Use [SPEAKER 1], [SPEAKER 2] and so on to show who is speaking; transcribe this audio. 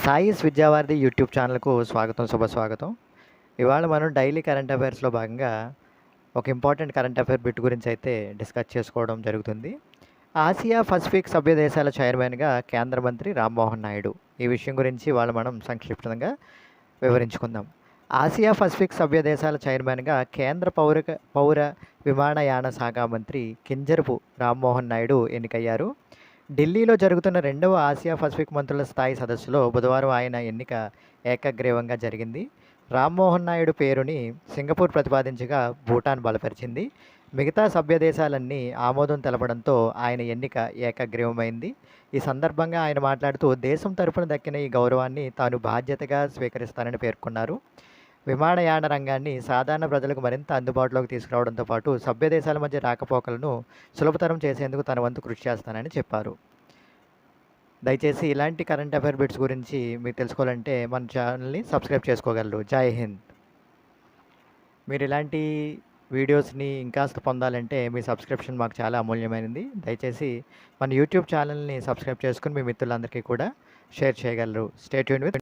[SPEAKER 1] సాయిస్ Vidyavaridhi YouTube ఛానల్కు స్వాగతం, శుభస్వాగతం. ఇవాళ మనం డైలీ కరెంట్ అఫైర్స్లో భాగంగా ఒక ఇంపార్టెంట్ కరెంట్ అఫైర్ బిట్ గురించి అయితే డిస్కస్ చేసుకోవడం జరుగుతుంది. ఆసియా పసిఫిక్ సభ్య దేశాల చైర్మన్గా కేంద్ర మంత్రి రామ్మోహన్ నాయుడు. ఈ విషయం గురించి ఇవాళ మనం సంక్షిప్తంగా వివరించుకుందాం. ఆసియా పసిఫిక్ సభ్య దేశాల చైర్మన్గా కేంద్ర పౌర విమానయాన శాఖ మంత్రి కింజరపు రామ్మోహన్ నాయుడు ఎన్నికయ్యారు. ఢిల్లీలో జరుగుతున్న 2వ ఆసియా పసిఫిక్ మంత్రుల స్థాయి సదస్సులో బుధవారం ఆయన ఎన్నిక ఏకగ్రీవంగా జరిగింది. రామ్మోహన్ నాయుడు పేరుని సింగపూర్ ప్రతిపాదించగా భూటాన్ బలపరిచింది. మిగతా సభ్య దేశాలన్నీ ఆమోదం తెలపడంతో ఆయన ఎన్నిక ఏకగ్రీవమైంది. ఈ సందర్భంగా ఆయన మాట్లాడుతూ దేశం తరపున దక్కిన ఈ గౌరవాన్ని తాను బాధ్యతగా స్వీకరిస్తానని పేర్కొన్నారు. విమానయాన రంగాన్ని సాధారణ ప్రజలకు మరింత అందుబాటులోకి తీసుకురావడంతో పాటు సభ్య దేశాల మధ్య రాకపోకలను సులభతరం చేసేందుకు తన వంతు కృషి చేస్తానని చెప్పారు. దయచేసి ఇలాంటి కరెంట్ అఫైర్ బిట్స్ గురించి మీకు తెలుసుకోవాలంటే మన ఛానల్ని సబ్స్క్రైబ్ చేసుకోగలరు. జై హింద్. మీరు ఇలాంటి వీడియోస్ని ఇంకాస్త పొందాలంటే మీ సబ్స్క్రిప్షన్ మాకు చాలా అమూల్యమైనది. దయచేసి మన యూట్యూబ్ ఛానల్ని సబ్స్క్రైబ్ చేసుకుని మీ మిత్రులందరికీ కూడా షేర్ చేయగలరు. Stay tuned with